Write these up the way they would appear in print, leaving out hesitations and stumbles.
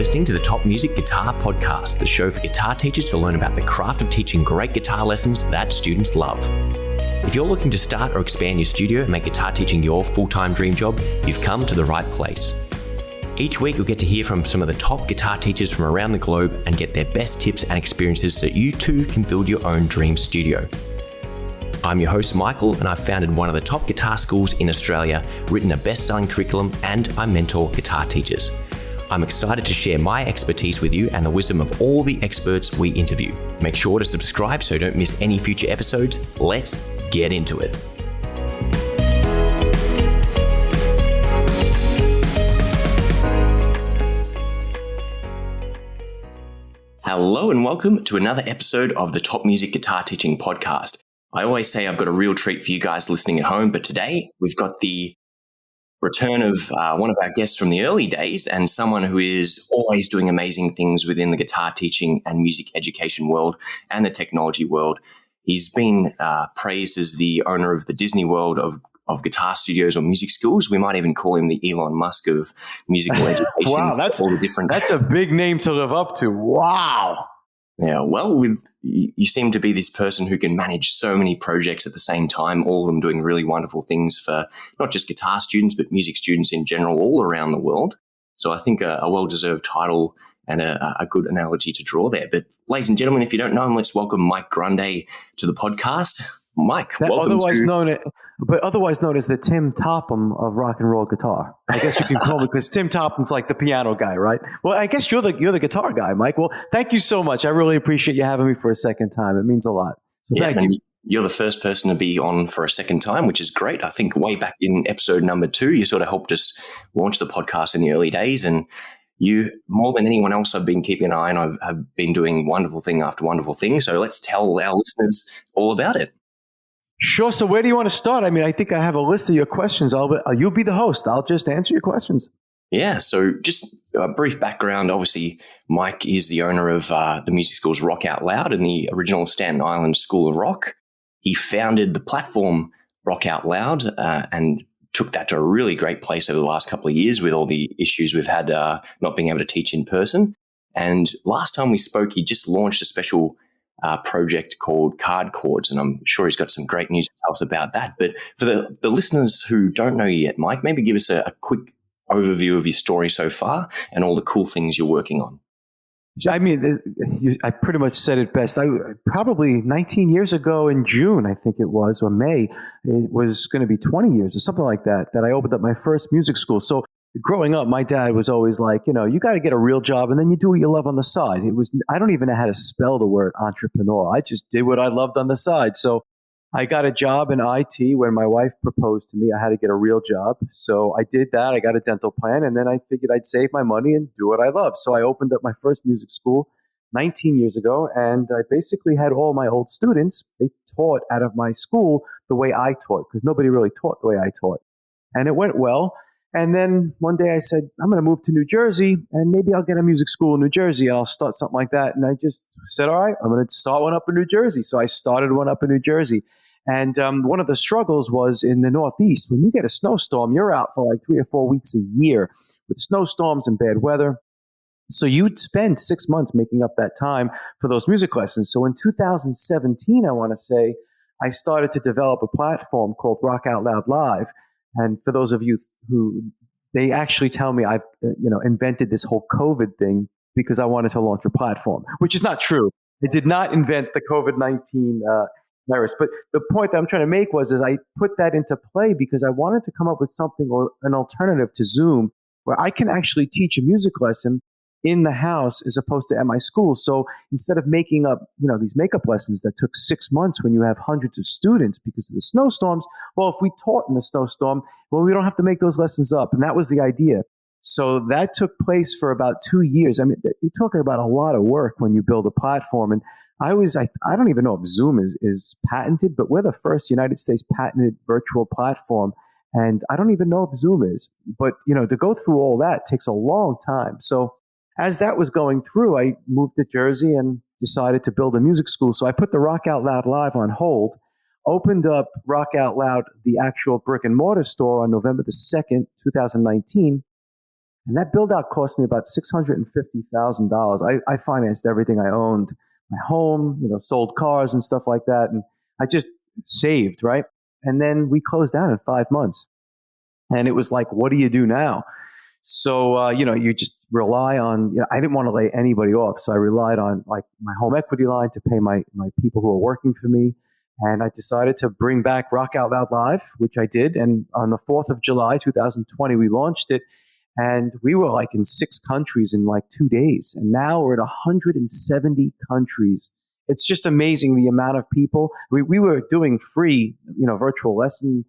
listening to the Top Music Guitar Podcast, the show for guitar teachers to learn about the craft of teaching great guitar lessons that students love. If you're looking to start or expand your studio and make guitar teaching your full-time dream job, you've come to the right place. Each week, you'll get to hear from some of the top guitar teachers from around the globe and get their best tips and experiences so you too can build your own dream studio. I'm your host, Michael, and I've founded one of the top guitar schools in Australia, written a best-selling curriculum, and I mentor guitar teachers. I'm excited to share my expertise with you and the wisdom of all the experts we interview. Make sure to subscribe so you don't miss any future episodes. Let's get into it. Hello and welcome to another episode of the Top Music Guitar Teaching Podcast. I always say I've got a real treat for you guys listening at home, but today we've got the return of one of our guests from the early days and someone who is always doing amazing things within the guitar teaching and music education world and the technology world. He's been praised as the owner of the Disney World of guitar studios or music schools. We might even call him the Elon Musk of musical education. Wow, that's a big name to live up to. Wow. Yeah, well, you seem to be this person who can manage so many projects at the same time, all of them doing really wonderful things for not just guitar students, but music students in general all around the world. So I think a well-deserved title and a good analogy to draw there. But ladies and gentlemen, if you don't know him, let's welcome Mike Grande to the podcast. Mike, welcome otherwise known as the Tim Topham of rock and roll guitar. I guess you can call me, because Tim Topham's like the piano guy, right? Well, I guess you're the guitar guy, Mike. Well, thank you so much. I really appreciate you having me for a second time. It means a lot. So thank you. You're the first person to be on for a second time, which is great. I think way back in episode number 2, you sort of helped us launch the podcast in the early days, and you, more than anyone else, I've been keeping an eye on. I've been doing wonderful thing after wonderful thing. So let's tell our listeners all about it. Sure. So where do you want to start? I mean, I think I have a list of your questions. You'll be the host. I'll just answer your questions. Yeah. So just a brief background. Obviously, Mike is the owner of the music schools Rock Out Loud and the original Staten Island School of Rock. He founded the platform Rock Out Loud and took that to a really great place over the last couple of years with all the issues we've had not being able to teach in person. And last time we spoke, he just launched a special project called Card Chords, and I'm sure he's got some great news to tell us about that. But for the listeners who don't know you yet, Mike, maybe give us a quick overview of your story so far and all the cool things you're working on. I mean, I pretty much said it best. Probably 19 years ago in June, I think it was, or May, it was going to be 20 years or something like that I opened up my first music school. So growing up, my dad was always like, you got to get a real job and then you do what you love on the side. I don't even know how to spell the word entrepreneur. I just did what I loved on the side. So I got a job in IT when my wife proposed to me. I had to get a real job. So I did that. I got a dental plan, and then I figured I'd save my money and do what I love. So I opened up my first music school 19 years ago, and I basically had all my old students. They taught out of my school the way I taught, because nobody really taught the way I taught. And it went well. And then one day I said, I'm going to move to New Jersey, and maybe I'll get a music school in New Jersey, and I'll start something like that. And I just said, all right, I'm going to start one up in New Jersey. So I started one up in New Jersey. And one of the struggles was in the Northeast, when you get a snowstorm, you're out for like 3 or 4 weeks a year with snowstorms and bad weather. So you'd spend 6 months making up that time for those music lessons. So in 2017, I want to say, I started to develop a platform called RockOutLoud.live. And for those of you who, they actually tell me I've invented this whole COVID thing because I wanted to launch a platform, which is not true. I did not invent the COVID-19 virus. But the point that I'm trying to make is I put that into play because I wanted to come up with something or an alternative to Zoom where I can actually teach a music lesson in the house as opposed to at my school. So instead of making up, these makeup lessons that took 6 months when you have hundreds of students because of the snowstorms, well, if we taught in the snowstorm, well, we don't have to make those lessons up. And that was the idea. So that took place for about 2 years. I mean, you're talking about a lot of work when you build a platform. And I don't even know if Zoom is patented, but we're the first United States patented virtual platform. And I don't even know if Zoom is. But, to go through all that takes a long time. So as that was going through, I moved to Jersey and decided to build a music school. So I put the Rock Out Loud Live on hold, opened up Rock Out Loud, the actual brick and mortar store, on November the 2nd, 2019. And that build out cost me about $650,000. I financed everything I owned, my home, sold cars and stuff like that. And I just saved, right? And then we closed down in 5 months. And it was like, what do you do now? So, you just rely on, I didn't want to lay anybody off. So I relied on like my home equity line to pay my people who are working for me. And I decided to bring back Rock Out Loud Live, which I did. And on the 4th of July, 2020, we launched it. And we were like in 6 countries in like 2 days. And now we're at 170 countries. It's just amazing the amount of people. We were doing free, virtual lesson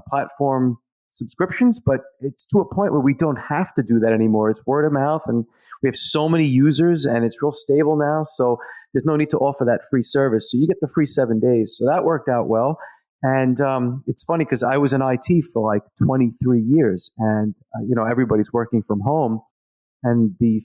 platform subscriptions, but it's to a point where we don't have to do that anymore. It's word of mouth, and we have so many users, and it's real stable now. So there's no need to offer that free service. So you get the free 7 days. So that worked out well. And it's funny because I was in IT for like 23 years, and everybody's working from home. And the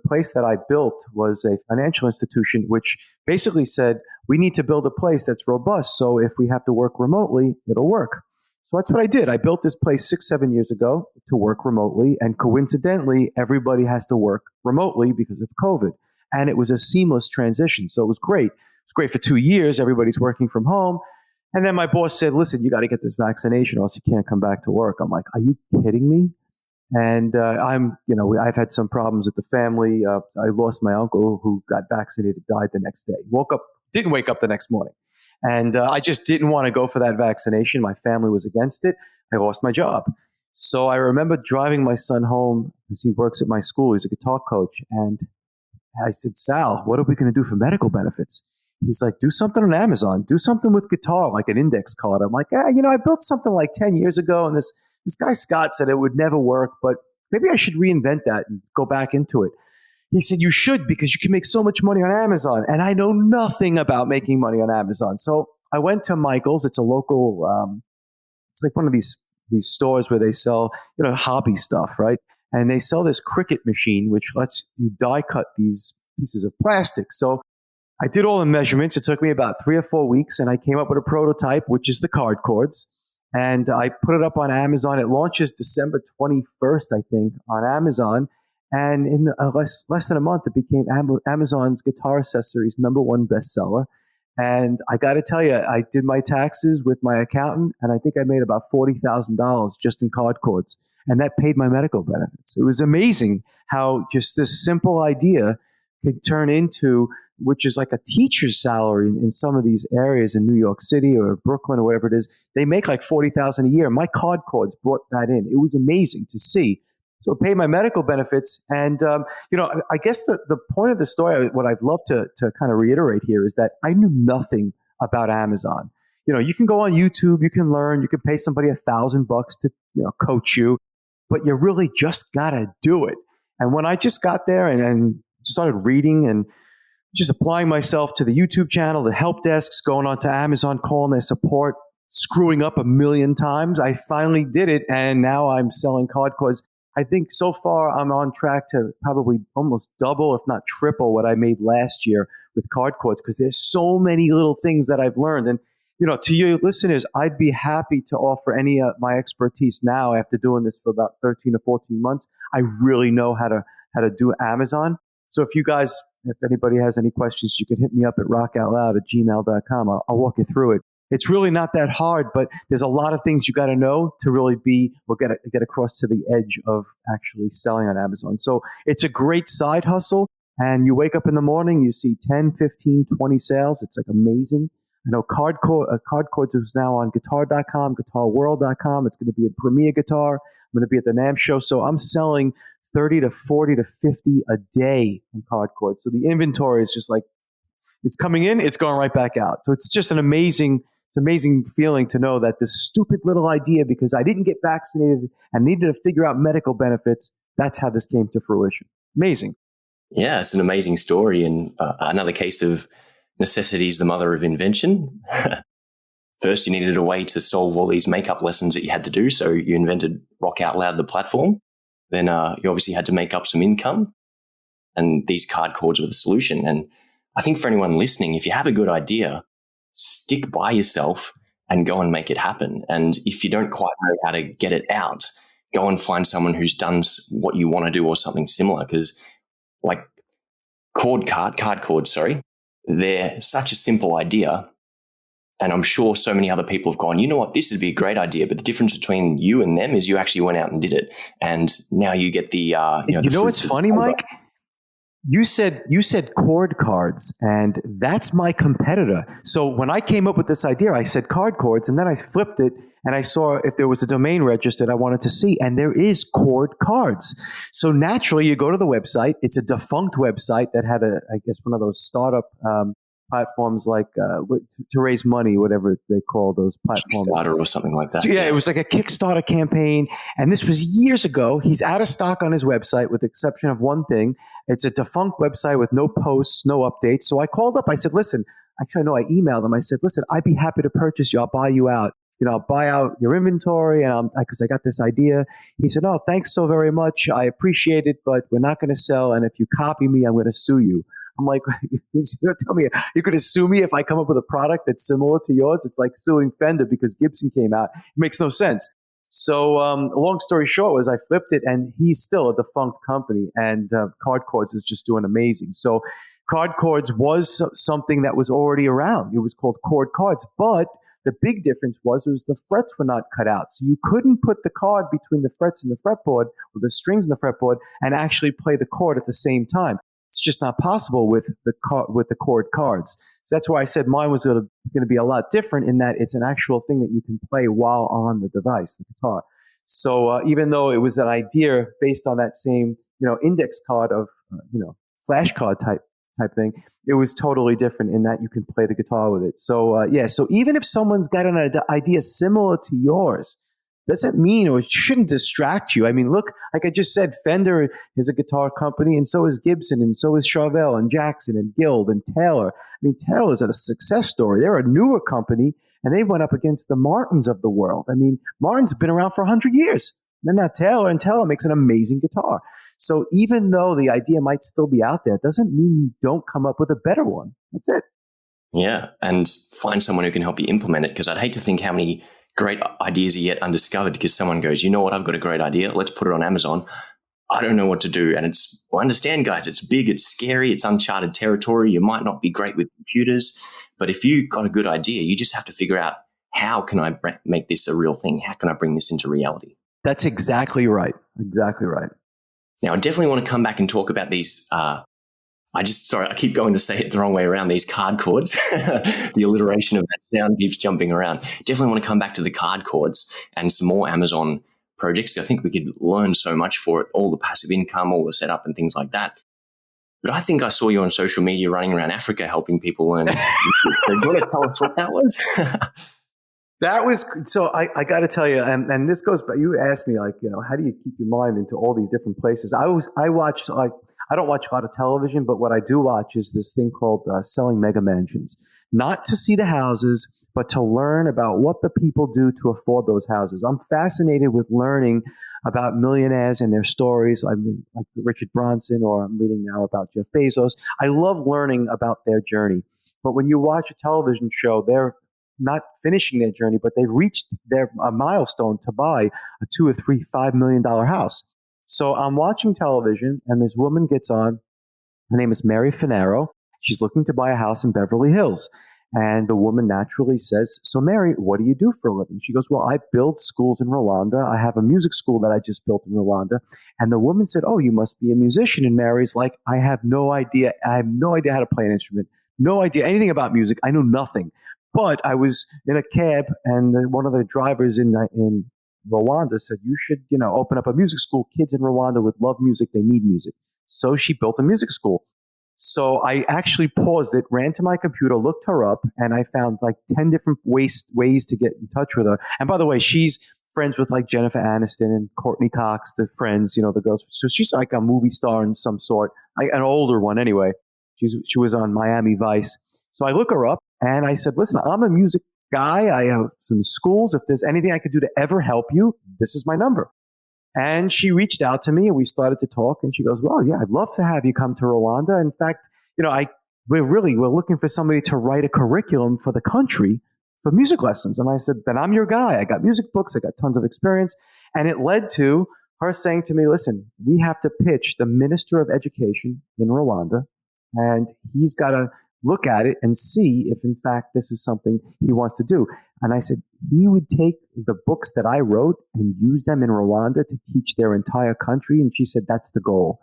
place that I built was a financial institution, which basically said we need to build a place that's robust. So if we have to work remotely, it'll work. So that's what I did. I built this place 6-7 years ago to work remotely. And coincidentally, everybody has to work remotely because of COVID. And it was a seamless transition. So it was great. It's great for 2 years. Everybody's working from home. And then my boss said, listen, you got to get this vaccination or else you can't come back to work. I'm like, are you kidding me? And I've had some problems with the family. I lost my uncle who got vaccinated, died the next day. Didn't wake up the next morning. And I just didn't want to go for that vaccination. My family was against it. I lost my job. So I remember driving my son home because he works at my school. He's a guitar coach. And I said, Sal, what are we going to do for medical benefits? He's like, do something on Amazon. Do something with guitar, like an index card. I'm like, I built something like 10 years ago. And this guy, Scott, said it would never work, but maybe I should reinvent that and go back into it. He said, you should, because you can make so much money on Amazon. And I know nothing about making money on Amazon. So I went to Michael's. It's a local, it's like one of these stores where they sell, hobby stuff, right? And they sell this Cricut machine, which lets you die cut these pieces of plastic. So I did all the measurements. It took me about 3 or 4 weeks, and I came up with a prototype, which is the card cords. And I put it up on Amazon. It launches December 21st, I think, on Amazon. And in less than a month, it became Amazon's guitar accessories #1 bestseller. And I got to tell you, I did my taxes with my accountant, and I think I made about $40,000 just in card cords. And that paid my medical benefits. It was amazing how just this simple idea could turn into, which is like a teacher's salary in some of these areas in New York City or Brooklyn or whatever it is. They make like $40,000 a year. My card cords brought that in. It was amazing to see. So it paid my medical benefits. And, I guess the point of the story, what I'd love to kind of reiterate here is that I knew nothing about Amazon. You can go on YouTube, you can learn, you can pay somebody $1,000 to, coach you, but you really just got to do it. And when I just got there and started reading and just applying myself to the YouTube channel, the help desks, going on to Amazon, calling their support, screwing up 1,000,000 times, I finally did it. And now I'm selling card cords. I think so far I'm on track to probably almost double, if not triple, what I made last year with card cords, because there's so many little things that I've learned. And, to you listeners, I'd be happy to offer any of my expertise now after doing this for about 13 or 14 months. I really know how to do Amazon. So if anybody has any questions, you can hit me up at rockoutloud@gmail.com. I'll walk you through it. It's really not that hard, but there's a lot of things you got to know to really get across to the edge of actually selling on Amazon. So it's a great side hustle. And you wake up in the morning, you see 10, 15, 20 sales. It's like amazing. I know card cords is now on guitar.com, guitarworld.com. It's going to be a Premier Guitar. I'm going to be at the NAMM show. So I'm selling 30 to 40 to 50 a day on card cords. So the inventory is just like, it's coming in, it's going right back out. So it's just an amazing feeling to know that this stupid little idea, because I didn't get vaccinated and needed to figure out medical benefits, that's how this came to fruition. Amazing. Yeah, it's an amazing story. And another case of necessity is the mother of invention. First, you needed a way to solve all these makeup lessons that you had to do. So you invented Rock Out Loud, the platform. Then you obviously had to make up some income. And these card cords were the solution. And I think for anyone listening, if you have a good idea, stick by yourself and go and make it happen. And if you don't quite know how to get it out, go and find someone who's done what you want to do or something similar. Because like card chords, they're such a simple idea. And I'm sure so many other people have gone, you know what, this would be a great idea. But the difference between you and them is you actually went out and did it. And now you get the, you know what's funny, Mike? You said chord cards, and that's my competitor. So when I came up with this idea, I said card chords, and then I flipped it and I saw if there was a domain registered I wanted to see, and there is chord cards. So naturally, you go to the website. It's a defunct website that had one of those startup platforms like to raise money, whatever they call those platforms. Kickstarter or something like that. So, yeah, it was like a Kickstarter campaign. And this was years ago. He's out of stock on his website with the exception of one thing. It's a defunct website with no posts, no updates. So I called up. I said, listen, actually, no, I emailed him. I said, listen, I'd be happy to purchase you. I'll buy you out. I'll buy out your inventory because I got this idea. He said, oh, thanks so very much. I appreciate it, but we're not going to sell. And if you copy me, I'm going to sue you. I'm like, tell me, you're going to sue me if I come up with a product that's similar to yours? It's like suing Fender because Gibson came out. It makes no sense. So long story short was I flipped it, and he's still a defunct company, and Card Chords is just doing amazing. So Card Chords was something that was already around. It was called Chord Cards, but the big difference was the frets were not cut out. So you couldn't put the card between the frets and the fretboard, or the strings in the fretboard, and actually play the chord at the same time. It's just not possible with the chord cards. So that's why I said mine was going to be a lot different in that it's an actual thing that you can play while on the device, the guitar. So even though it was an idea based on that same index card of flash card type thing, it was totally different in that you can play the guitar with it. So so even if someone's got an idea similar to yours, doesn't mean, or it shouldn't distract you. I mean, look, like I just said, Fender is a guitar company, and so is Gibson, and so is Charvel, and Jackson, and Guild, and Taylor. I mean, Taylor's a success story. They're a newer company, and they went up against the Martins of the world. I mean, Martin's been around for 100 years. And then now Taylor, and Taylor makes an amazing guitar. So even though the idea might still be out there, it doesn't mean you don't come up with a better one. That's it. Yeah, and find someone who can help you implement it, because I'd hate to think how many great ideas are yet undiscovered because someone goes, you know what, I've got a great idea. Let's put it on Amazon. I don't know what to do. And I understand, guys, it's big, it's scary, it's uncharted territory. You might not be great with computers, but if you've got a good idea, you just have to figure out, how can I make this a real thing? How can I bring this into reality? That's exactly right. Exactly right. Now, I definitely want to come back and talk about these. I keep going to say it the wrong way around, these card chords. The alliteration of that sound keeps jumping around. Definitely want to come back to the card chords and some more Amazon projects. I think we could learn so much for it, all the passive income, all the setup and things like that. But I think I saw you on social media running around Africa helping people learn. So do you want to tell us what that was? That was, so I got to tell you, and this goes back, you asked me, like, how do you keep your mind into all these different places? I watch, like, I don't watch a lot of television, but what I do watch is this thing called Selling Mega Mansions. Not to see the houses, but to learn about what the people do to afford those houses. I'm fascinated with learning about millionaires and their stories. I mean, like Richard Branson, or I'm reading now about Jeff Bezos. I love learning about their journey. But when you watch a television show, they're not finishing their journey, but they've reached their milestone to buy a $2 or $3, $5 million house. So I'm watching television, and this woman gets on. Her name is Mary Finero. She's looking to buy a house in Beverly Hills. And the woman naturally says, so Mary, what do you do for a living? She goes, well, I build schools in Rwanda. I have a music school that I just built in Rwanda. And the woman said, oh, you must be a musician. And Mary's like, I have no idea. I have no idea how to play an instrument. No idea anything about music. I know nothing. But I was in a cab, and one of the drivers in Rwanda said, you should, open up a music school. Kids in Rwanda would love music. They need music. So she built a music school. So I actually paused it, ran to my computer, looked her up, and I found like 10 different ways to get in touch with her. And by the way, she's friends with like Jennifer Aniston and Courtney Cox, the friends, the girls. So she's like a movie star in some sort, an older one anyway. She was on Miami Vice. So I look her up, and I said, listen, I'm a music guy. I have some schools. If there's anything I could do to ever help you, this is my number. And she reached out to me, and we started to talk, and she goes, well, yeah, I'd love to have you come to Rwanda. In fact, we're looking for somebody to write a curriculum for the country for music lessons. And I said, then I'm your guy. I got music books. I got tons of experience. And it led to her saying to me, listen, we have to pitch the Minister of Education in Rwanda, and he's got to look at it and see if, in fact, this is something he wants to do. And I said, he would take the books that I wrote and use them in Rwanda to teach their entire country. And she said, that's the goal.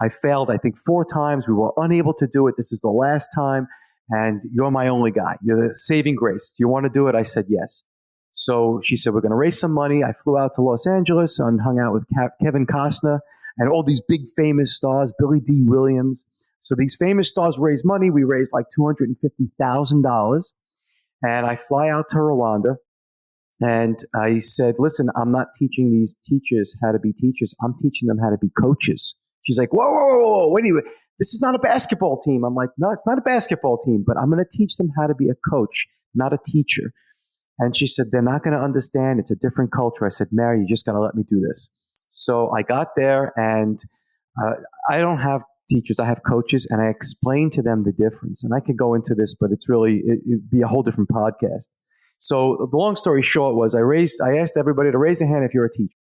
I failed, I think, 4 times. We were unable to do it. This is the last time. And you're my only guy. You're the saving grace. Do you want to do it? I said, yes. So she said, we're going to raise some money. I flew out to Los Angeles and hung out with Kevin Costner and all these big famous stars, Billy D. Williams. So these famous stars raised money. We raised like $250,000. And I fly out to Rwanda. And I said, listen, I'm not teaching these teachers how to be teachers. I'm teaching them how to be coaches. She's like, whoa, whoa, whoa, whoa, wait a minute. This is not a basketball team. I'm like, no, it's not a basketball team, but I'm going to teach them how to be a coach, not a teacher. And she said, they're not going to understand. It's a different culture. I said, Mary, you just got to let me do this. So I got there, and I don't have teachers. I have coaches, and I explained to them the difference. And I could go into this, but it'd be a whole different podcast. So the long story short was I asked everybody to raise their hand if you're a teacher.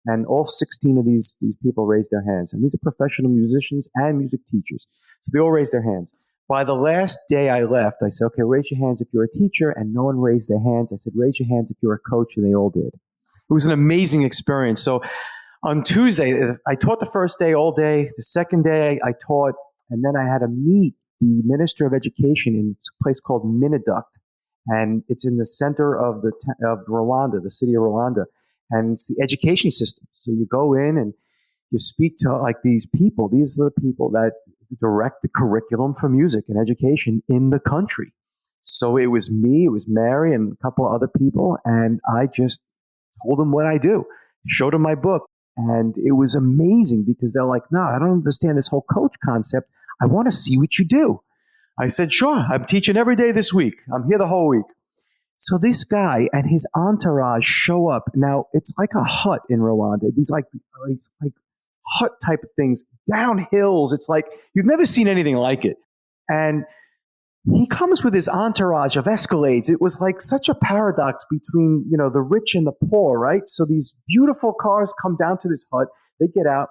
And all 16 of these people raised their hands. And these are professional musicians and music teachers. So they all raised their hands. By the last day I left, I said, okay, raise your hands if you're a teacher. And no one raised their hands. I said, raise your hands if you're a coach. And they all did. It was an amazing experience. So on Tuesday, I taught the first day all day. The second day I taught. And then I had to meet the Minister of Education in a place called Miniduct. And it's in the center of Rwanda, the city of Rwanda. And it's the education system. So you go in and you speak to like these people. These are the people that direct the curriculum for music and education in the country. So it was me, it was Mary, and a couple of other people. And I just told them what I do, showed them my book. And it was amazing because they're like, no, I don't understand this whole coach concept. I want to see what you do. I said, sure, I'm teaching every day this week. I'm here the whole week. So this guy and his entourage show up. Now, it's like a hut in Rwanda. These like hut type of things, down hills. It's like you've never seen anything like it. And he comes with his entourage of Escalades. It was like such a paradox between, the rich and the poor, right? So these beautiful cars come down to this hut. They get out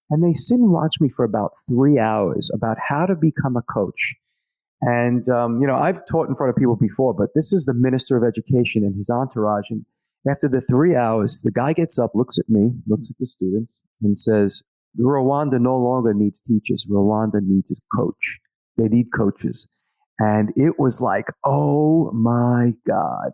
and they sit and watch me for about 3 hours about how to become a coach. And, I've taught in front of people before, but this is the Minister of Education and his entourage. And after the 3 hours, the guy gets up, looks at me, looks at the students, and says, Rwanda no longer needs teachers. Rwanda needs a coach. They need coaches. And it was like, oh my God.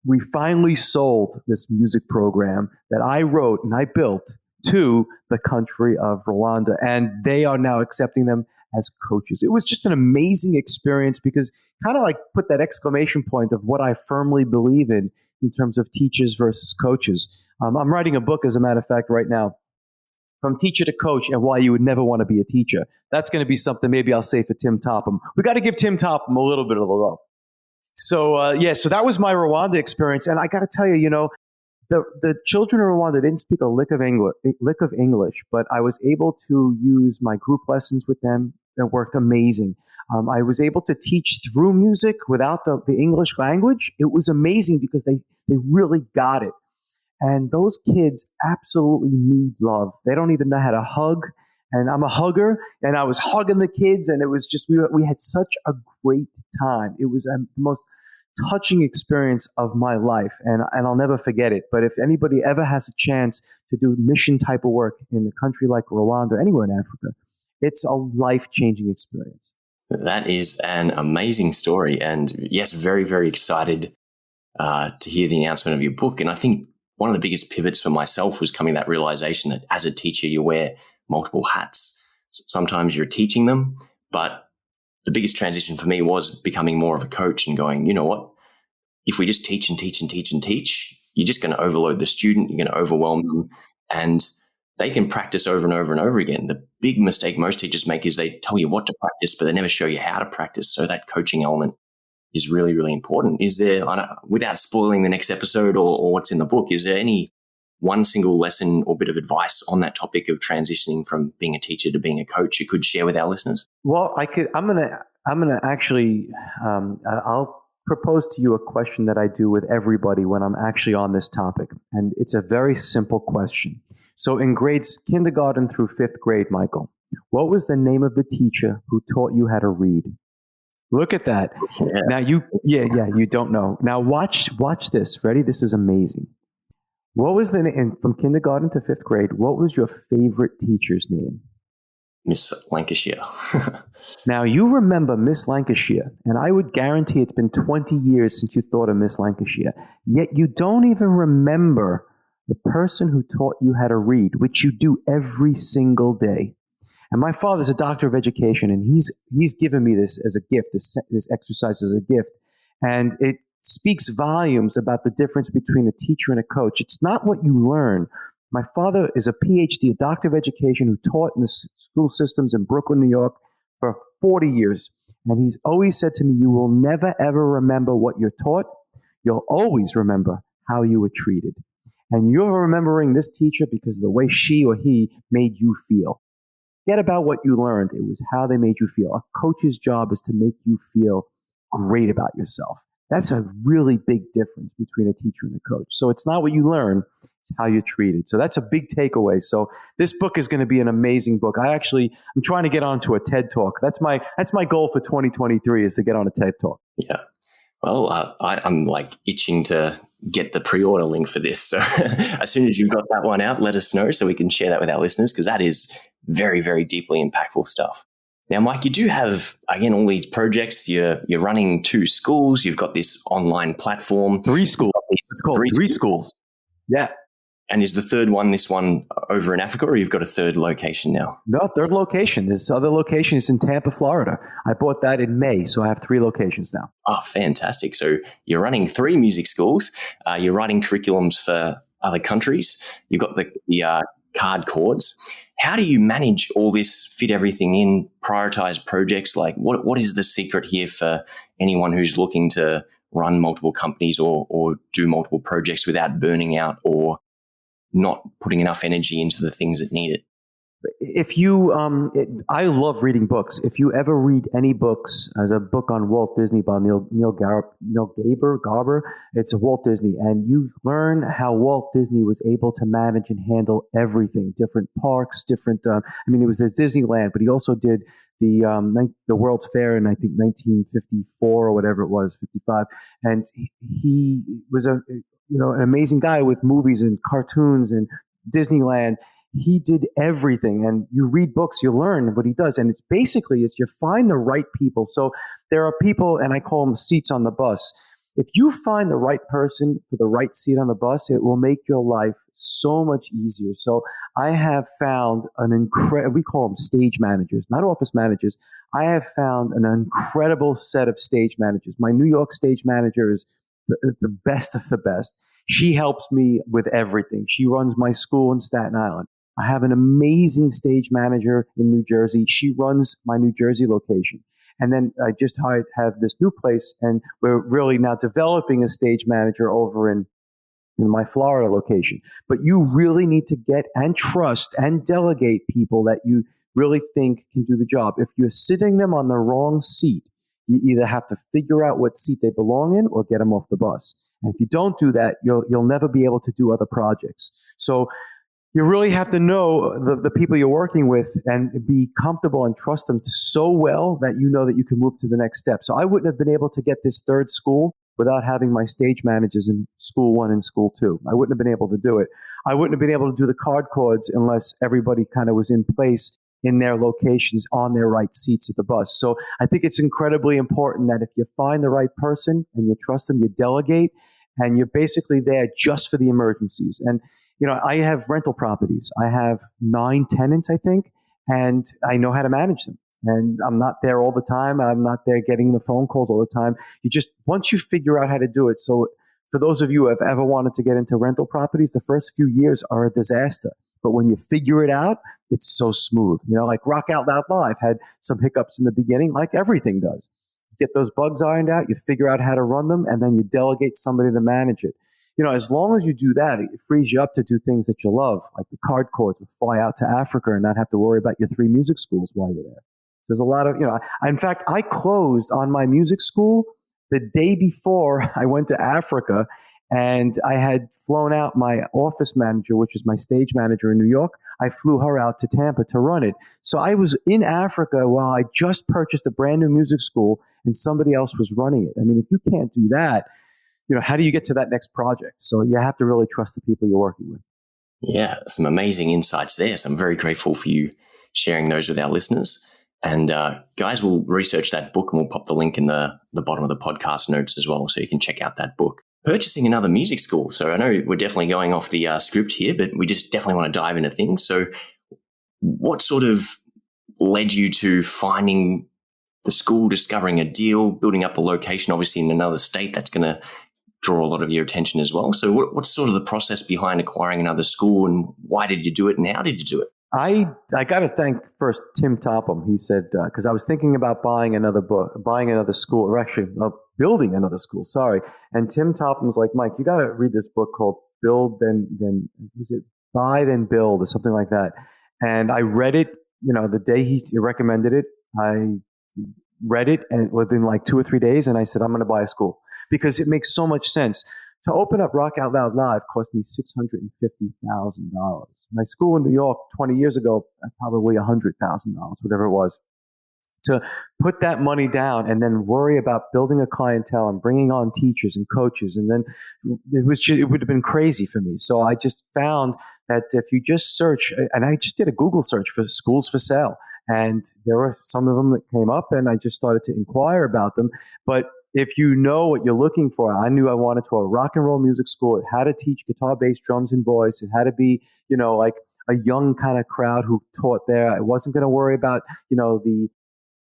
We finally sold this music program that I wrote and I built to the country of Rwanda. And they are now accepting them as coaches. It was just an amazing experience because kind of like put that exclamation point of what I firmly believe in terms of teachers versus coaches. I'm writing a book, as a matter of fact, right now, From Teacher to Coach and Why You Would Never Want to Be a Teacher. That's going to be something maybe I'll say for Tim Topham. We got to give Tim Topham a little bit of the love. So, so that was my Rwanda experience. And I got to tell you, the children of Rwanda didn't speak a lick of English, but I was able to use my group lessons with them. It worked amazing. I was able to teach through music without the English language. It was amazing because they really got it. And those kids absolutely need love. They don't even know how to hug. And I'm a hugger, and I was hugging the kids, and it was just, we had such a great time. It was the most touching experience of my life, and I'll never forget it. But if anybody ever has a chance to do mission type of work in a country like Rwanda or anywhere in Africa, it's a life-changing experience. That is an amazing story. And yes, very, very excited to hear the announcement of your book. And I think one of the biggest pivots for myself was coming to that realization that as a teacher, you wear multiple hats. Sometimes you're teaching them, but the biggest transition for me was becoming more of a coach and going, you know what, if we just teach and teach and teach and teach, you're just going to overload the student, you're going to overwhelm them, and they can practice over and over and over again. The big mistake most teachers make is they tell you what to practice, but they never show you how to practice. So that coaching element is really, really important. Is there, without spoiling the next episode or what's in the book, is there any one single lesson or bit of advice on that topic of transitioning from being a teacher to being a coach you could share with our listeners? Well, I'm gonna actually, I'll propose to you a question that I do with everybody when I'm actually on this topic. And it's a very simple question. So in grades kindergarten through fifth grade, Michael, what was the name of the teacher who taught you how to read? Look at that. Yeah. Now you don't know. Now watch this. Ready? This is amazing. What was the name from kindergarten to fifth grade? What was your favorite teacher's name? Miss Lancashire. Now you remember Miss Lancashire, and I would guarantee it's been 20 years since you thought of Miss Lancashire. Yet you don't even remember the person who taught you how to read, which you do every single day. And my father's a doctor of education, and he's given me this as a gift, this exercise as a gift. And it speaks volumes about the difference between a teacher and a coach. It's not what you learn. My father is a PhD, a doctor of education, who taught in the school systems in Brooklyn, New York for 40 years. And he's always said to me, you will never, ever remember what you're taught. You'll always remember how you were treated. And you're remembering this teacher because of the way she or he made you feel. Forget about what you learned. It was how they made you feel. A coach's job is to make you feel great about yourself. That's a really big difference between a teacher and a coach. So it's not what you learn, it's how you're treated. So that's a big takeaway. So this book is going to be an amazing book. I'm trying to get onto a TED Talk. That's my goal for 2023 is to get on a TED Talk. Yeah. Well, I'm like itching to get the pre-order link for this. So as soon as you've got that one out, let us know so we can share that with our listeners, because that is very, very deeply impactful stuff. Now, Mike, you do have, again, all these projects. You're running 2 schools. You've got this online platform. 3 schools. It's called 3 schools. Yeah. And is the third one this one over in Africa, or you've got a third location now? No, third location. This other location is in Tampa, Florida. I bought that in May, so I have 3 locations now. Oh, fantastic. So you're running 3 music schools. You're writing curriculums for other countries. You've got the card chords. How do you manage all this, fit everything in, prioritize projects? Like what is the secret here for anyone who's looking to run multiple companies or do multiple projects without burning out or not putting enough energy into the things that need it? If you, I love reading books. If you ever read any books, as a book on Walt Disney by Neil Garber, it's a Walt Disney, and you learn how Walt Disney was able to manage and handle everything, different parks, different. It was this Disneyland, but he also did the World's Fair in I think 1954 or whatever it was, 55, and he was an amazing guy with movies and cartoons and Disneyland. He did everything, and you read books, you learn what he does. And it's you find the right people. So there are people, and I call them seats on the bus. If you find the right person for the right seat on the bus, it will make your life so much easier. So I have found we call them stage managers, not office managers. I have found an incredible set of stage managers. My New York stage manager is the best of the best. She helps me with everything. She runs my school in Staten Island. I have an amazing stage manager in New Jersey. She runs my New Jersey location. And then I just have this new place, and we're really now developing a stage manager over in my Florida location. But you really need to get and trust and delegate people that you really think can do the job. If you're sitting them on the wrong seat, you either have to figure out what seat they belong in or get them off the bus. And if you don't do that, you'll never be able to do other projects. So you really have to know the people you're working with and be comfortable and trust them so well that you know that you can move to the next step. So I wouldn't have been able to get this third school without having my stage managers in school 1 and school 2. I wouldn't have been able to do it. I wouldn't have been able to do the card chords unless everybody kind of was in place in their locations on their right seats at the bus. So I think it's incredibly important that if you find the right person and you trust them, you delegate, and you're basically there just for the emergencies. And I have rental properties. I have 9 tenants, I think, and I know how to manage them. And I'm not there all the time. I'm not there getting the phone calls all the time. Once you figure out how to do it. So for those of you who have ever wanted to get into rental properties, the first few years are a disaster. But when you figure it out, it's so smooth. Like RockOutLoud.live had some hiccups in the beginning, like everything does. You get those bugs ironed out, you figure out how to run them, and then you delegate somebody to manage it. As long as you do that, it frees you up to do things that you love, like the card chords, or fly out to Africa and not have to worry about your 3 music schools while you're there. There's a lot of, in fact, I closed on my music school the day before I went to Africa, and I had flown out my office manager, which is my stage manager in New York. I flew her out to Tampa to run it. So I was in Africa while I just purchased a brand new music school and somebody else was running it. I mean, if you can't do that, how do you get to that next project? So you have to really trust the people you're working with. Yeah, some amazing insights there. So I'm very grateful for you sharing those with our listeners. And guys, we'll research that book and we'll pop the link in the bottom of the podcast notes as well, so you can check out that book. Purchasing another music school. So I know we're definitely going off the script here, but we just definitely want to dive into things. So what sort of led you to finding the school, discovering a deal, building up a location, obviously in another state that's going to draw a lot of your attention as well? So what's sort of the process behind acquiring another school, and why did you do it and how did you do it? I got to thank first Tim Topham. He said, because I was thinking about buying another school, or actually building another school, sorry. And Tim Topham was like, Mike, you got to read this book called Buy Then Build or something like that. And I read it, the day he recommended it. I read it and within like 2 or 3 days, and I said, I'm going to buy a school because it makes so much sense. To open up Rock Out Loud Live cost me $650,000. My school in New York 20 years ago, probably $100,000, whatever it was. To put that money down and then worry about building a clientele and bringing on teachers and coaches, and then it would have been crazy for me. So I just found that if you just search, and I just did a Google search for schools for sale, and there were some of them that came up, and I just started to inquire about them. But if you know what you're looking for, I knew I wanted to a rock and roll music school. It had to teach guitar, bass, drums, and voice. It had to be, like a young kind of crowd who taught there. I wasn't going to worry about, the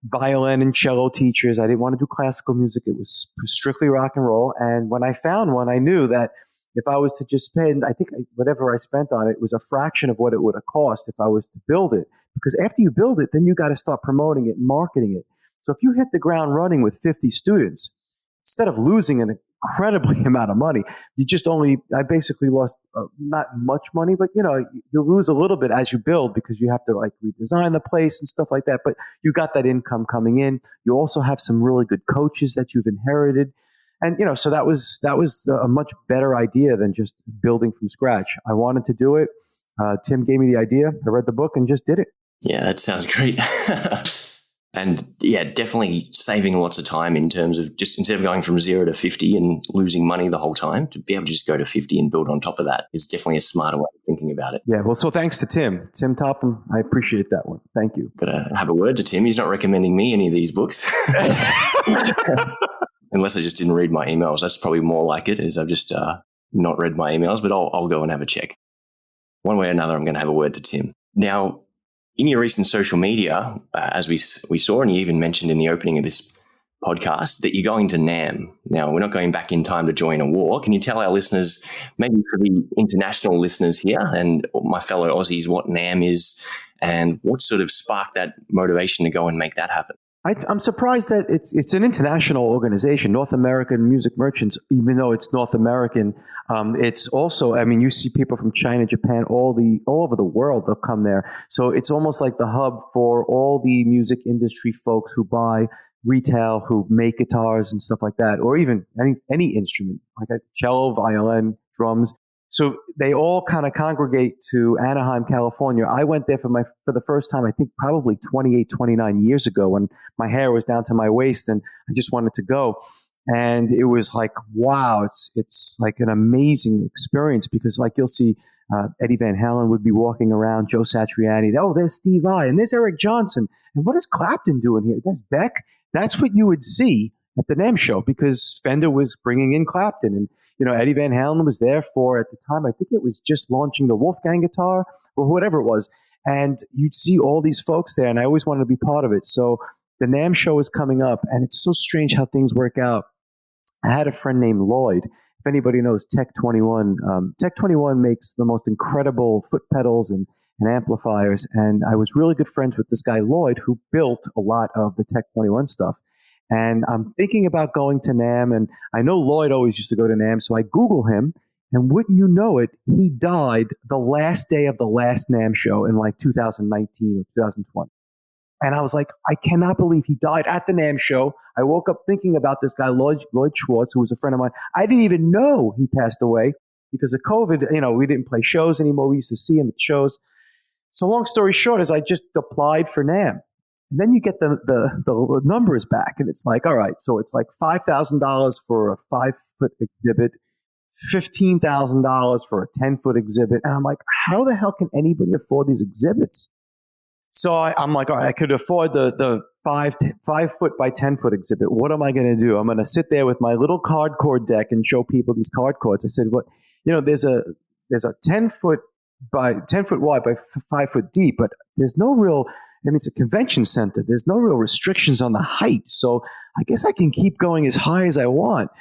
violin and cello teachers. I didn't want to do classical music. It was strictly rock and roll. And when I found one, I knew that if I was to just spend, I think whatever I spent on it was a fraction of what it would have cost if I was to build it. Because after you build it, then you got to start promoting it and marketing it. So if you hit the ground running with 50 students, instead of losing an incredibly amount of money, I basically lost not much money, but you lose a little bit as you build because you have to like redesign the place and stuff like that. But you got that income coming in. You also have some really good coaches that you've inherited. And, so that was a much better idea than just building from scratch. I wanted to do it. Tim gave me the idea. I read the book and just did it. Yeah, that sounds great. And yeah, definitely saving lots of time in terms of just instead of going from 0 to 50 and losing money the whole time, to be able to just go to 50 and build on top of that is definitely a smarter way of thinking about it. Yeah, well, so thanks to Tim Topham. I appreciate that one. Thank you. Got to have a word to Tim. He's not recommending me any of these books. Unless I just didn't read my emails. That's probably more like it, is I've just not read my emails, but I'll go and have a check. One way or another, I'm going to have a word to Tim. Now, in your recent social media, as we saw, and you even mentioned in the opening of this podcast, that you're going to NAMM. Now, we're not going back in time to join a war. Can you tell our listeners, maybe for the international listeners here and my fellow Aussies, what NAMM is and what sort of sparked that motivation to go and make that happen? I'm surprised that it's an international organization, North American Music Merchants, even though it's North American. It's also, you see people from China, Japan, all over the world, they'll come there. So it's almost like the hub for all the music industry folks who buy retail, who make guitars and stuff like that, or even any instrument, like a cello, violin, drums. So they all kind of congregate to Anaheim, California. I went there for the first time, I think probably 28, 29 years ago, when my hair was down to my waist and I just wanted to go. And it was like, wow, it's like an amazing experience, because like you'll see Eddie Van Halen would be walking around, Joe Satriani. Oh, there's Steve Vai, and there's Eric Johnson. And what is Clapton doing here? There's Beck. That's what you would see at the NAMM show, because Fender was bringing in Clapton. And, Eddie Van Halen was there for, at the time, I think it was just launching the Wolfgang guitar or whatever it was. And you'd see all these folks there, and I always wanted to be part of it. So the NAMM show is coming up, and it's so strange how things work out. I had a friend named Lloyd. If anybody knows Tech 21, Tech 21 makes the most incredible foot pedals and amplifiers. And I was really good friends with this guy, Lloyd, who built a lot of the Tech 21 stuff. And I'm thinking about going to NAMM, and I know Lloyd always used to go to NAMM, so I Google him, and wouldn't you know it, he died the last day of the last NAMM show in like 2019 or 2020. And I was like, I cannot believe he died at the NAMM show. I woke up thinking about this guy, Lloyd Schwartz, who was a friend of mine. I didn't even know he passed away because of COVID. We didn't play shows anymore. We used to see him at shows. So long story short is I just applied for NAMM. And then you get the numbers back, and it's like, all right, so it's like $5,000 for a 5-foot exhibit, $15,000 for a 10-foot exhibit. And I'm like, how the hell can anybody afford these exhibits? So I'm like, all right, I could afford the 5-foot by 10-foot exhibit. What am I going to do? I'm going to sit there with my little card cord deck and show people these card cords. I said, what, there's a 10-foot by 10-foot wide by 5-foot deep, but there's no real, it's a convention center. There's no real restrictions on the height. So I guess I can keep going as high as I want.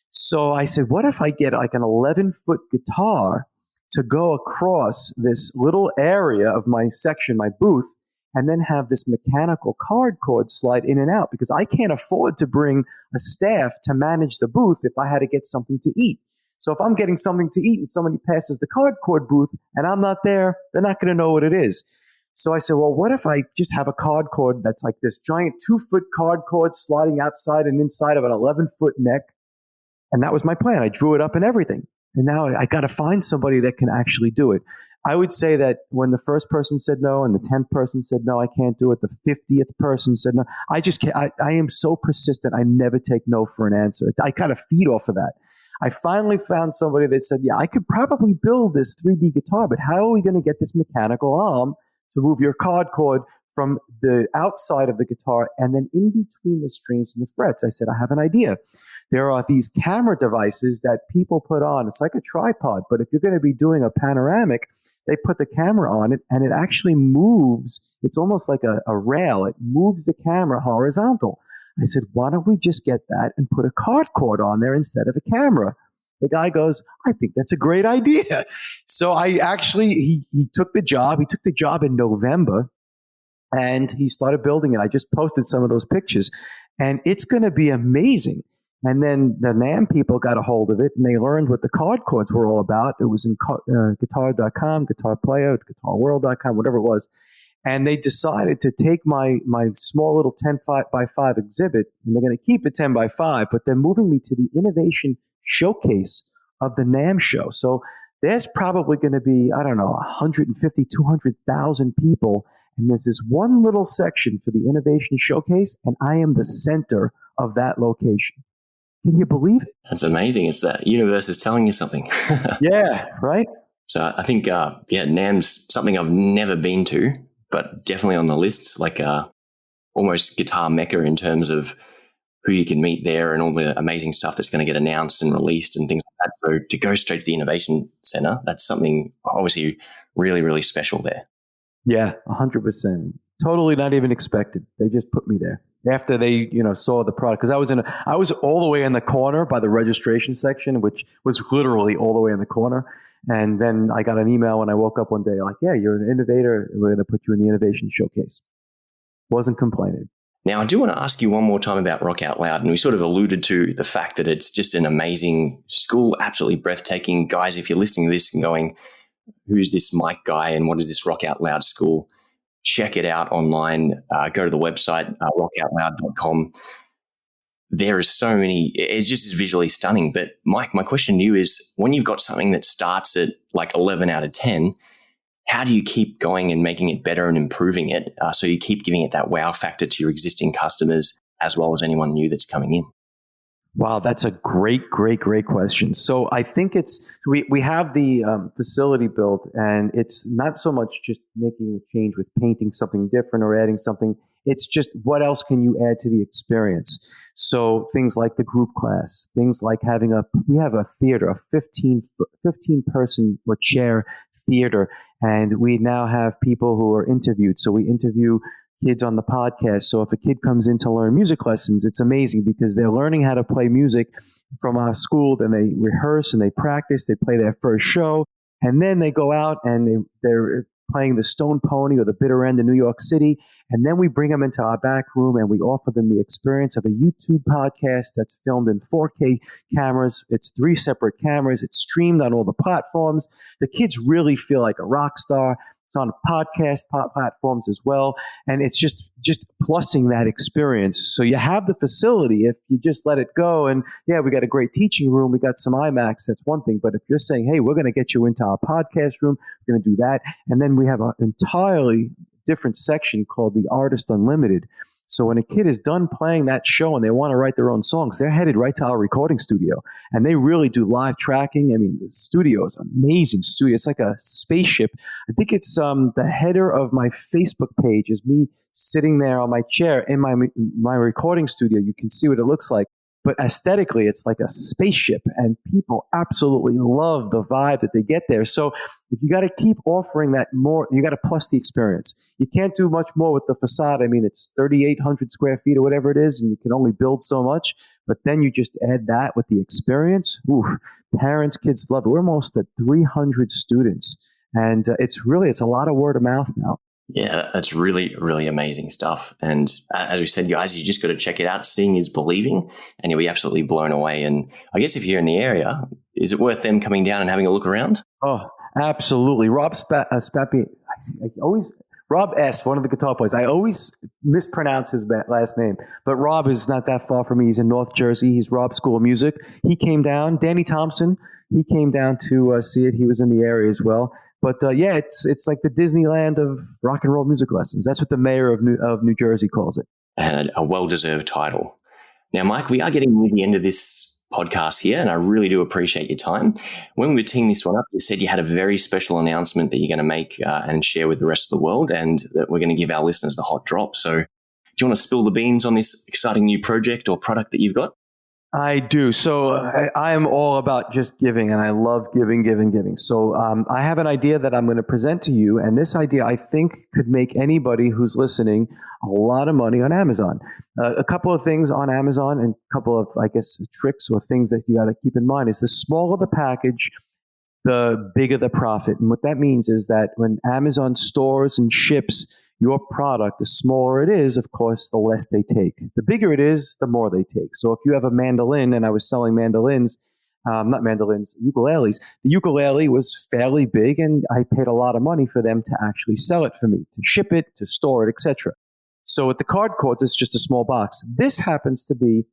So I said, what if I get like an 11-foot guitar to go across this little area of my section, my booth, and then have this mechanical card cord slide in and out, because I can't afford to bring a staff to manage the booth if I had to get something to eat. So if I'm getting something to eat and somebody passes the card cord booth and I'm not there, they're not going to know what it is. So I said, well, what if I just have a card cord that's like this giant 2-foot card cord sliding outside and inside of an 11-foot neck? And that was my plan. I drew it up and everything. And now I got to find somebody that can actually do it. I would say that when the first person said no and the 10th person said no, I can't do it, the 50th person said no, I just can't. I am so persistent. I never take no for an answer. I kind of feed off of that. I finally found somebody that said, yeah, I could probably build this 3D guitar, but how are we going to get this mechanical arm to move your card cord from the outside of the guitar and then in between the strings and the frets? I said, I have an idea. There are these camera devices that people put on. It's like a tripod, but if you're going to be doing a panoramic, they put the camera on it and it actually moves. It's almost like a rail. It moves the camera horizontal. I said, why don't we just get that and put a card cord on there instead of a camera? The guy goes, I think that's a great idea. So he took the job. He took the job in November and he started building it. I just posted some of those pictures and it's going to be amazing. And then the NAMM people got a hold of it and they learned what the card cords were all about. It was in guitar.com, Guitar Player, guitarworld.com, whatever it was. And they decided to take my small little 10 by 5 exhibit, and they're going to keep it 10 by 5, but they're moving me to the innovation showcase of the NAMM show. So there's probably going to be, 150, 200,000 people. And there's this one little section for the innovation showcase, and I am the center of that location. Can you believe it? That's amazing. It's that universe is telling you something. Yeah, right? So I think, NAMM's something I've never been to, but definitely on the list, like almost guitar mecca in terms of who you can meet there and all the amazing stuff that's going to get announced and released and things like that. So to go straight to the Innovation Center, that's something obviously really, really special there. Yeah, 100%. Totally not even expected. They just put me there after they, saw the product. Because I was all the way in the corner by the registration section, which was literally all the way in the corner. And then I got an email when I woke up one day, like, yeah, you're an innovator. We're going to put you in the innovation showcase. Wasn't complaining. Now, I do want to ask you one more time about Rock Out Loud. And we sort of alluded to the fact that it's just an amazing school, absolutely breathtaking. Guys, if you're listening to this and going, who's this Mike guy and what is this Rock Out Loud school? Check it out online. Go to the website, RockOutLoud.com. There is so many, it's just visually stunning. But Mike, my question to you is, when you've got something that starts at like 11 out of 10, how do you keep going and making it better and improving it so you keep giving it that wow factor to your existing customers as well as anyone new that's coming in? Wow, that's a great question. So I think we have the facility built, and it's not so much just making a change with painting something different or adding something. It's just what else can you add to the experience? So things like the group class, things like we have a theater, a 15 person or chair theater, and we now have people who are interviewed. So we interview kids on the podcast. So if a kid comes in to learn music lessons, it's amazing because they're learning how to play music from our school. Then they rehearse and they practice. They play their first show, and then they go out and they're playing the Stone Pony or the Bitter End in New York City. And then we bring them into our back room and we offer them the experience of a YouTube podcast that's filmed in 4K cameras. It's 3 separate cameras. It's streamed on all the platforms. The kids really feel like a rock star. It's on podcast platforms as well. And it's just plussing that experience. So you have the facility if you just let it go. And yeah, we got a great teaching room. We got some iMacs. That's one thing. But if you're saying, hey, we're going to get you into our podcast room, we're going to do that. And then we have an entirely different section called the Artist Unlimited. So when a kid is done playing that show and they want to write their own songs, they're headed right to our recording studio. And they really do live tracking. I mean, the studio is an amazing studio. It's like a spaceship. I think it's the header of my Facebook page is me sitting there on my chair in my recording studio. You can see what it looks like. But aesthetically, it's like a spaceship, and people absolutely love the vibe that they get there. So if you got to keep offering that more, you got to plus the experience. You can't do much more with the facade. I mean, it's 3,800 square feet or whatever it is, and you can only build so much. But then you just add that with the experience. Ooh, parents, kids love it. We're almost at 300 students, and it's a lot of word of mouth now. Yeah, that's really, really amazing stuff. And as we said, guys, you just got to check it out. Seeing is believing, and you'll be absolutely blown away. And I guess if you're in the area, is it worth them coming down and having a look around? Oh, absolutely. Rob Spappy, Rob S., one of the guitar players. I always mispronounce his last name, but Rob is not that far from me. He's in North Jersey. He's Rob's School of Music. He came down. Danny Thompson, he came down to see it. He was in the area as well. But yeah, it's like the Disneyland of rock and roll music lessons. That's what the mayor of New Jersey calls it. And a well-deserved title. Now, Mike, we are getting near the end of this podcast here, and I really do appreciate your time. When we were teeing this one up, you said you had a very special announcement that you're going to make and share with the rest of the world, and that we're going to give our listeners the hot drop. So do you want to spill the beans on this exciting new project or product that you've got? I do. So I am all about just giving, and I love giving. So I have an idea that I'm going to present to you, and this idea I think could make anybody who's listening a lot of money on Amazon. A couple of things on Amazon and a couple of, I guess, tricks or things that you got to keep in mind is the smaller the package, the bigger the profit. And what that means is that when Amazon stores and ships your product, the smaller it is, of course, the less they take. The bigger it is, the more they take. So if you have a mandolin, and I was selling mandolins, not mandolins, ukuleles. The ukulele was fairly big, and I paid a lot of money for them to actually sell it for me, to ship it, to store it, etc. So with the card cords, it's just a small box. This happens to be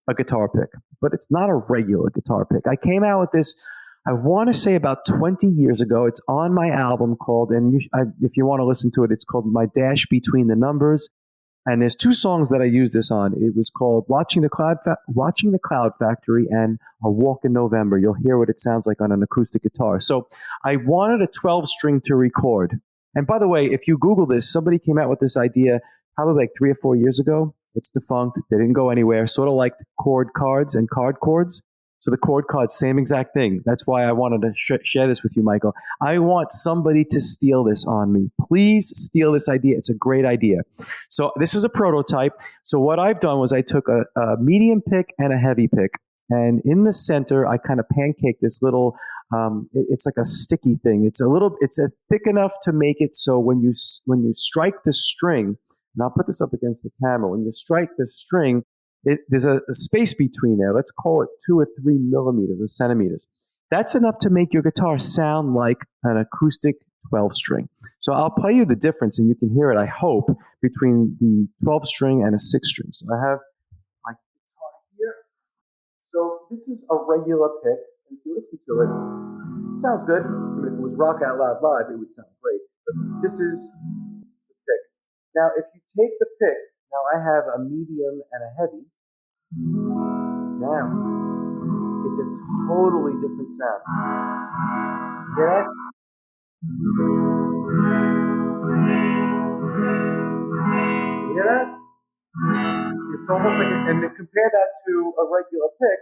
a guitar pick, but it's not a regular guitar pick. I came out with this, I want to say about 20 years ago. It's on my album called, and if you want to listen to it, it's called My Dash Between the Numbers. And there's two songs that I use this on. It was called Watching the Cloud Factory and A Walk in November. You'll hear what it sounds like on an acoustic guitar. So I wanted a 12-string to record. And by the way, if you Google this, somebody came out with this idea probably like 3 or 4 years ago. It's defunct. They didn't go anywhere. Sort of like chord cards and card chords. So the chord cards, same exact thing. That's why I wanted to share this with you, Michael. I want somebody to steal this on me. Please steal this idea. It's a great idea. So this is a prototype. So what I've done was I took a medium pick and a heavy pick. And in the center, I kind of pancaked this little, it's like a sticky thing. It's thick enough to make it so when you strike the string, and I'll put this up against the camera, when you strike the string, there's a space between there. Let's call it 2 or 3 millimeters or centimeters. That's enough to make your guitar sound like an acoustic 12-string. So I'll play you the difference, and you can hear it, I hope, between the 12-string and a 6-string. So I have my guitar here. So this is a regular pick. And if you listen to it, it sounds good. I mean, if it was Rock Out Loud Live, it would sound great. But this is the pick. Now, if you take the pick, now I have a medium and a heavy. Now, it's a totally different sound. Get it? You hear that? It's almost like, and to compare that to a regular pick,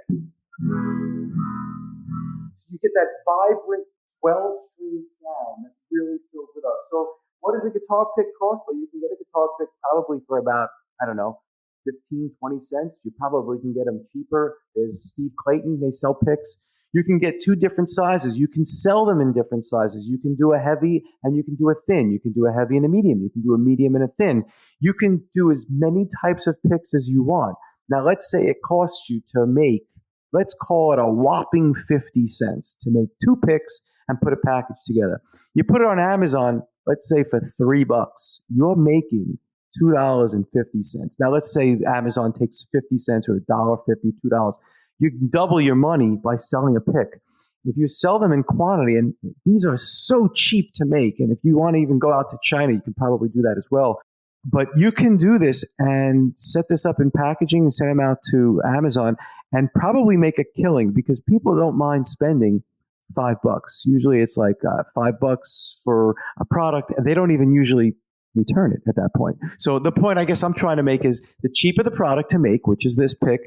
so you get that vibrant 12-string sound that really fills it up. So what does a guitar pick cost? Well, you can get a guitar pick probably for about, I don't know, 15, 20 cents. You probably can get them cheaper. There's Steve Clayton. They sell picks. You can get 2 different sizes. You can sell them in different sizes. You can do a heavy and you can do a thin. You can do a heavy and a medium. You can do a medium and a thin. You can do as many types of picks as you want. Now, let's say it costs you to make, let's call it a whopping 50 cents to make 2 picks and put a package together. You put it on Amazon, let's say for $3, you're making $2.50. Now, let's say Amazon takes 50 cents or $1.50, $2. You can double your money by selling a pick. If you sell them in quantity, and these are so cheap to make, and if you want to even go out to China, you can probably do that as well. But you can do this and set this up in packaging and send them out to Amazon and probably make a killing, because people don't mind spending $5. Usually it's like $5 for a product, and they don't even usually return it at that point. So the point I guess I'm trying to make is, the cheaper the product to make, which is this pick,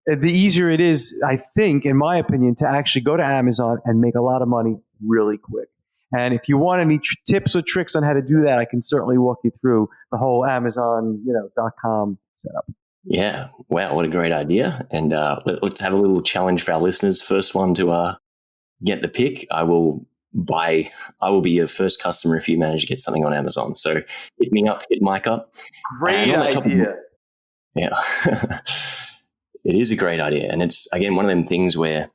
the easier it is, I think, in my opinion, to actually go to Amazon and make a lot of money really quick. And if you want any tips or tricks on how to do that, I can certainly walk you through the whole Amazon, .com setup. Yeah. Wow. What a great idea. And let's have a little challenge for our listeners. First one to get the pick. I will be your first customer if you manage to get something on Amazon. So hit me up, hit Mike up. Great idea. Yeah. It is a great idea. And it's, again, one of them things where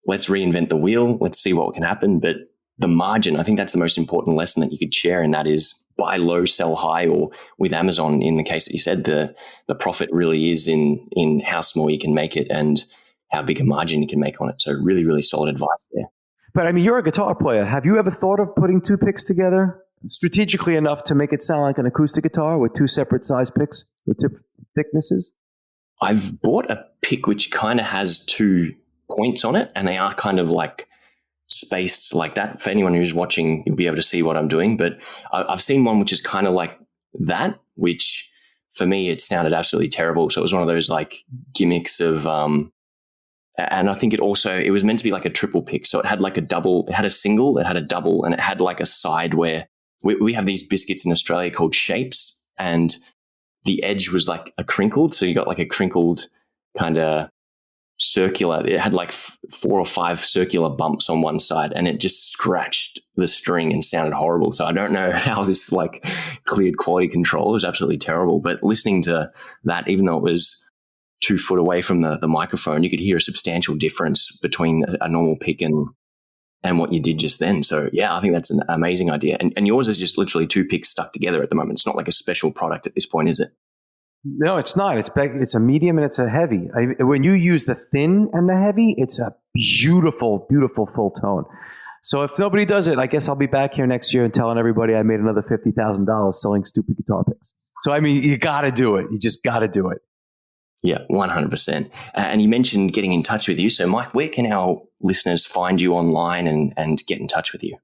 let's reinvent the wheel. Let's see what can happen. But the margin, I think that's the most important lesson that you could share. And that is, buy low, sell high, or with Amazon, in the case that you said, the profit really is in how small you can make it and how big a margin you can make on it. So really, really solid advice there. But I mean, you're a guitar player. Have you ever thought of putting two picks together strategically enough to make it sound like an acoustic guitar with two separate size picks with thicknesses? I've bought a pick which kind of has 2 points on it, and they are kind of like spaced like that. For anyone who's watching, you'll be able to see what I'm doing. But I've seen one which is kind of like that, which for me, it sounded absolutely terrible. So it was one of those like gimmicks of, and I think it was meant to be like a triple pick. So it had like a double, it had a single, it had a double, and it had like a side where we have these biscuits in Australia called shapes, and the edge was like a crinkled. So you got like a crinkled kind of circular. It had like 4 or 5 circular bumps on one side, and it just scratched the string and sounded horrible. So I don't know how this like cleared quality control. It was absolutely terrible. But listening to that, even though it was 2 foot away from the microphone, you could hear a substantial difference between a normal pick and what you did just then. So yeah, I think that's an amazing idea. And yours is just literally 2 picks stuck together at the moment. It's not like a special product at this point, is it? No, it's not. It's a medium and it's a heavy. When you use the thin and the heavy, it's a beautiful, beautiful full tone. So if nobody does it, I guess I'll be back here next year and telling everybody I made another $50,000 selling stupid guitar picks. So, I mean, you got to do it. You just got to do it. Yeah, 100%. And you mentioned getting in touch with you. So, Mike, where can our listeners find you online and get in touch with you?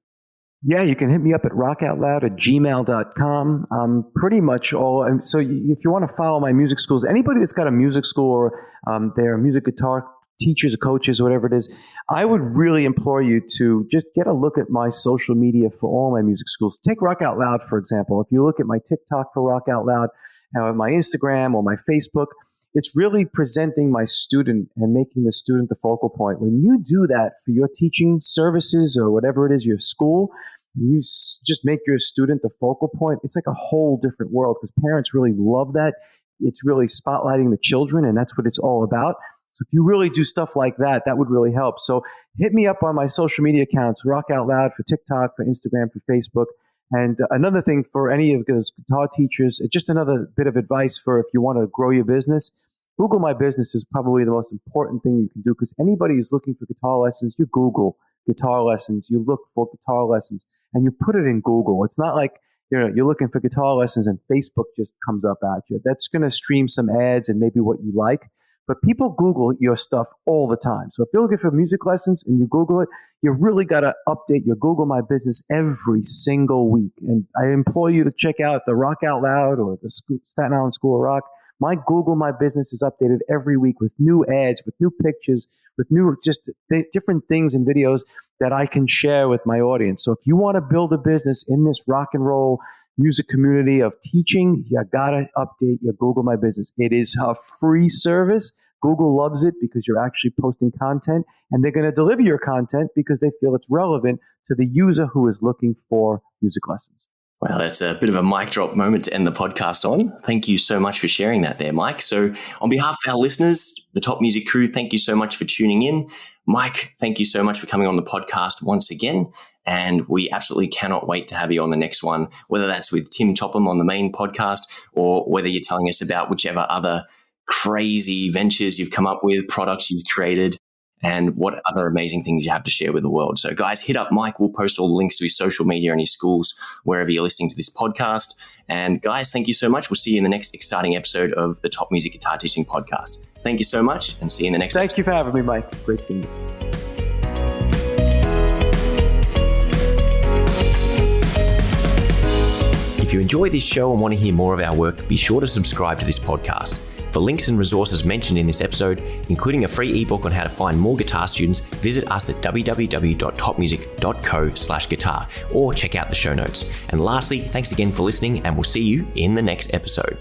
Yeah, you can hit me up at RockOutLoud@gmail.com. Pretty much all. So if you want to follow my music schools, anybody that's got a music school or they're music guitar teachers or coaches or whatever it is, I would really implore you to just get a look at my social media for all my music schools. Take Rock Out Loud, for example. If you look at my TikTok for Rock Out Loud, my Instagram or my Facebook, it's really presenting my student and making the student the focal point. When you do that for your teaching services or whatever it is, your school, and you just make your student the focal point, it's like a whole different world, because parents really love that. It's really spotlighting the children, and that's what it's all about. So if you really do stuff like that, that would really help. So hit me up on my social media accounts, Rock Out Loud for TikTok, for Instagram, for Facebook. And another thing for any of those guitar teachers, just another bit of advice for if you want to grow your business, Google My Business is probably the most important thing you can do, because anybody who's looking for guitar lessons, you Google guitar lessons, you look for guitar lessons, and you put it in Google. It's not like you're looking for guitar lessons and Facebook just comes up at you. That's going to stream some ads and maybe what you like. But people Google your stuff all the time. So if you're looking for music lessons and you Google it, you really got to update your Google My Business every single week. And I implore you to check out the Rock Out Loud or the Staten Island School of Rock. My Google My Business is updated every week with new ads, with new pictures, with new just different things and videos that I can share with my audience. So if you want to build a business in this rock and roll music community of teaching, you got to update your Google My Business. It is a free service. Google loves it because you're actually posting content, and they're going to deliver your content because they feel it's relevant to the user who is looking for music lessons. Wow, that's a bit of a mic drop moment to end the podcast on. Thank you so much for sharing that there, Mike. So on behalf of our listeners, the Top Music crew, thank you so much for tuning in. Mike, thank you so much for coming on the podcast once again. And we absolutely cannot wait to have you on the next one, whether that's with Tim Topham on the main podcast or whether you're telling us about whichever other crazy ventures you've come up with, products you've created, and what other amazing things you have to share with the world. So guys, hit up Mike. We'll post all the links to his social media and his schools wherever you're listening to this podcast. And guys, thank you so much. We'll see you in the next exciting episode of the Top Music Guitar Teaching Podcast. Thank you so much, and see you in the next episode. Thank you for having me, Mike. Great seeing you. If you enjoy this show and want to hear more of our work, be sure to subscribe to this podcast. For links and resources mentioned in this episode, including a free ebook on how to find more guitar students, visit us at www.topmusic.co/guitar or check out the show notes. And lastly, thanks again for listening, and we'll see you in the next episode.